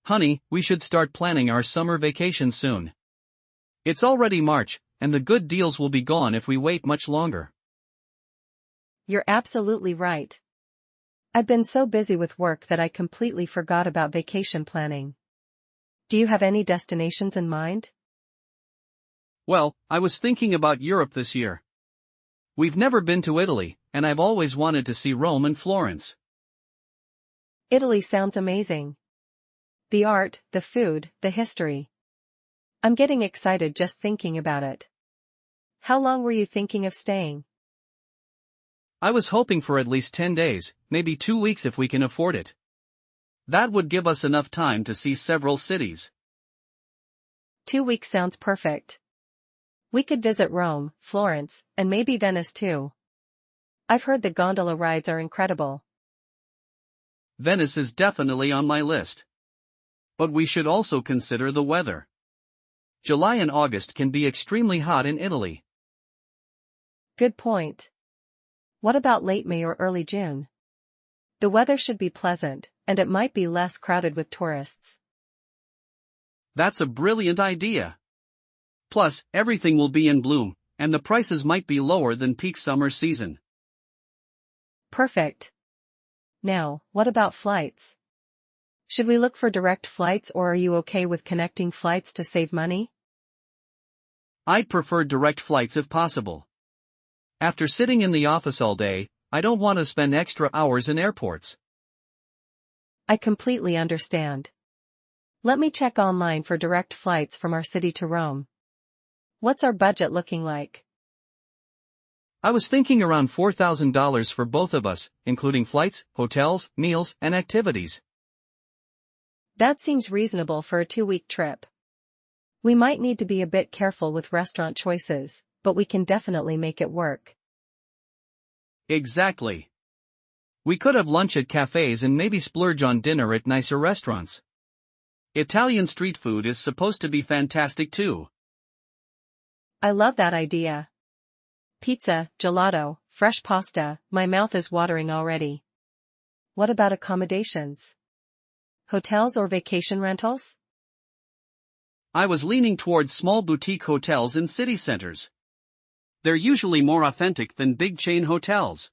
Honey, we should start planning our summer vacation soon. It's already March, and the good deals will be gone if we wait much longer. You're absolutely right. I've been so busy with work that I completely forgot about vacation planning. Do you have any destinations in mind? Well, I was thinking about Europe this year. We've never been to Italy, and I've always wanted to see Rome and Florence. Italy sounds amazing. The art, the food, the history. I'm getting excited just thinking about it. How long were you thinking of staying? I was hoping for at least 10 days, maybe 2 weeks if we can afford it. That would give us enough time to see several cities. 2 weeks sounds perfect. We could visit Rome, Florence, and maybe Venice too. I've heard the gondola rides are incredible. Venice is definitely on my list. But we should also consider the weather. July and August can be extremely hot in Italy. Good point. What about late May or early June? The weather should be pleasant, and it might be less crowded with tourists. That's a brilliant idea. Plus, everything will be in bloom, and the prices might be lower than peak summer season. Perfect. Now, what about flights? Should we look for direct flights or are you okay with connecting flights to save money? I'd prefer direct flights if possible. After sitting in the office all day, I don't want to spend extra hours in airports. I completely understand. Let me check online for direct flights from our city to Rome. What's our budget looking like? I was thinking around $4,000 for both of us, including flights, hotels, meals, and activities. That seems reasonable for a 2-week trip. We might need to be a bit careful with restaurant choices, but we can definitely make it work. Exactly. We could have lunch at cafes and maybe splurge on dinner at nicer restaurants. Italian street food is supposed to be fantastic too. I love that idea. Pizza, gelato, fresh pasta, my mouth is watering already. What about accommodations? Hotels or vacation rentals? I was leaning towards small boutique hotels in city centers. They're usually more authentic than big chain hotels.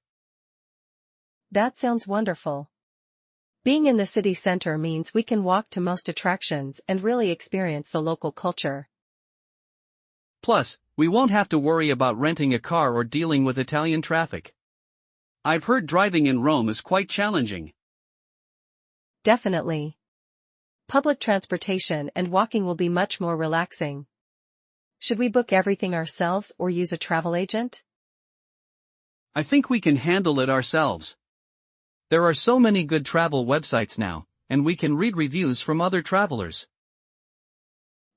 That sounds wonderful. Being in the city center means we can walk to most attractions and really experience the local culture. Plus, we won't have to worry about renting a car or dealing with Italian traffic. I've heard driving in Rome is quite challenging. Definitely. Public transportation and walking will be much more relaxing. Should we book everything ourselves or use a travel agent? I think we can handle it ourselves. There are so many good travel websites now, and we can read reviews from other travelers.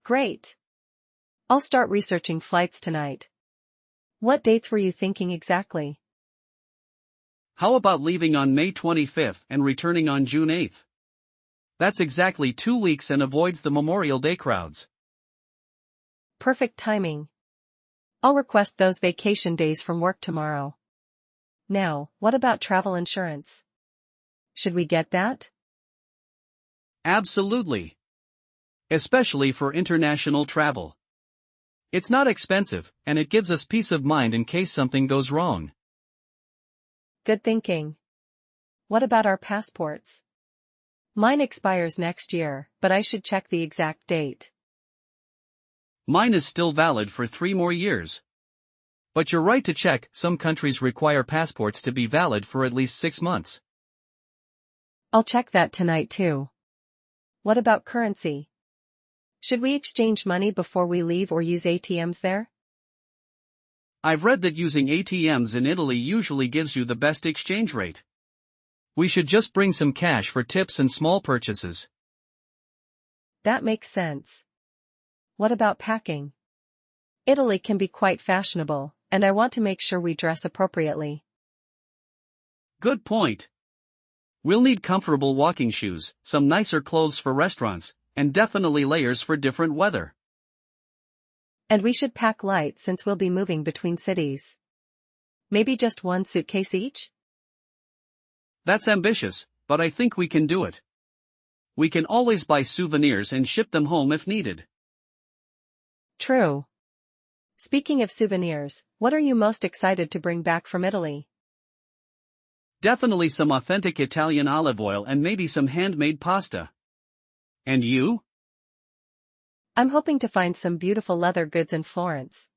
Great. I'll start researching flights tonight. What dates were you thinking exactly? How about leaving on May 25th and returning on June 8th? That's exactly 2 weeks and avoids the Memorial Day crowds. Perfect timing. I'll request those vacation days from work tomorrow. Now, what about travel insurance? Should we get that? Absolutely. Especially for international travel. It's not expensive, and it gives us peace of mind in case something goes wrong. Good thinking. What about our passports? Mine expires next year, but I should check the exact date. Mine is still valid for 3 more years. But you're right to check, some countries require passports to be valid for at least 6 months. I'll check that tonight too. What about currency? Should we exchange money before we leave or use ATMs there? I've read that using ATMs in Italy usually gives you the best exchange rate. We should just bring some cash for tips and small purchases. That makes sense. What about packing? Italy can be quite fashionable, and I want to make sure we dress appropriately. Good point. We'll need comfortable walking shoes, some nicer clothes for restaurants, and definitely layers for different weather. And we should pack light since we'll be moving between cities. Maybe just 1 suitcase each? That's ambitious, but I think we can do it. We can always buy souvenirs and ship them home if needed. True. Speaking of souvenirs, what are you most excited to bring back from Italy? Definitely some authentic Italian olive oil and maybe some handmade pasta. And you? I'm hoping to find some beautiful leather goods in Florence.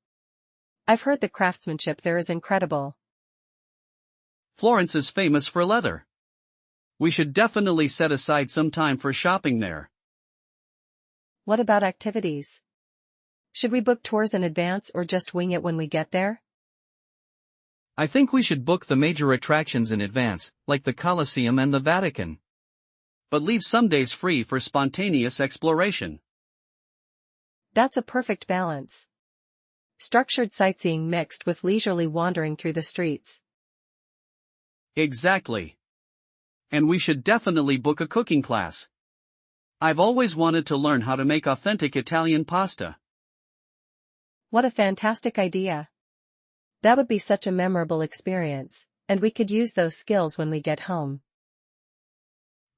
I've heard the craftsmanship there is incredible. Florence is famous for leather. We should definitely set aside some time for shopping there. What about activities? Should we book tours in advance or just wing it when we get there? I think we should book the major attractions in advance, like the Colosseum and the Vatican. But leave some days free for spontaneous exploration. That's a perfect balance. Structured sightseeing mixed with leisurely wandering through the streets. Exactly. And we should definitely book a cooking class. I've always wanted to learn how to make authentic Italian pasta. What a fantastic idea. That would be such a memorable experience, and we could use those skills when we get home.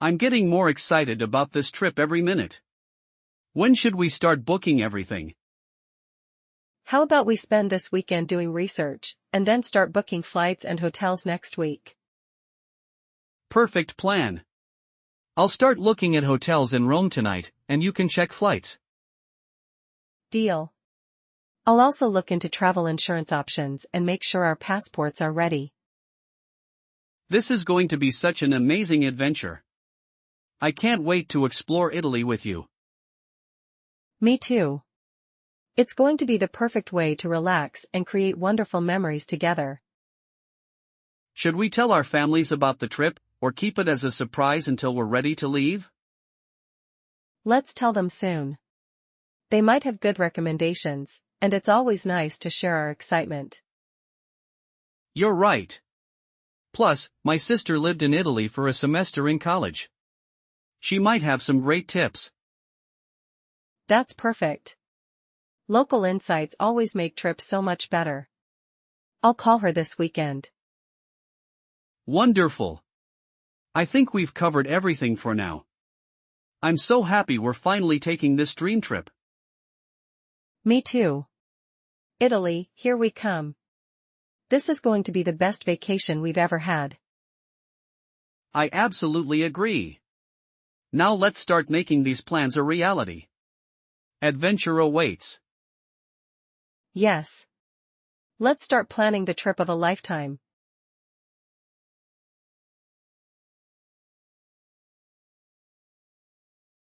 I'm getting more excited about this trip every minute. When should we start booking everything? How about we spend this weekend doing research, and then start booking flights and hotels next week? Perfect plan. I'll start looking at hotels in Rome tonight, and you can check flights. Deal. I'll also look into travel insurance options and make sure our passports are ready. This is going to be such an amazing adventure. I can't wait to explore Italy with you. Me too. It's going to be the perfect way to relax and create wonderful memories together. Should we tell our families about the trip, or keep it as a surprise until we're ready to leave? Let's tell them soon. They might have good recommendations, and it's always nice to share our excitement. You're right. Plus, my sister lived in Italy for a semester in college. She might have some great tips. That's perfect. Local insights always make trips so much better. I'll call her this weekend. Wonderful. I think we've covered everything for now. I'm so happy we're finally taking this dream trip. Me too. Italy, here we come. This is going to be the best vacation we've ever had. I absolutely agree. Now let's start making these plans a reality. Adventure awaits. Yes. Let's start planning the trip of a lifetime,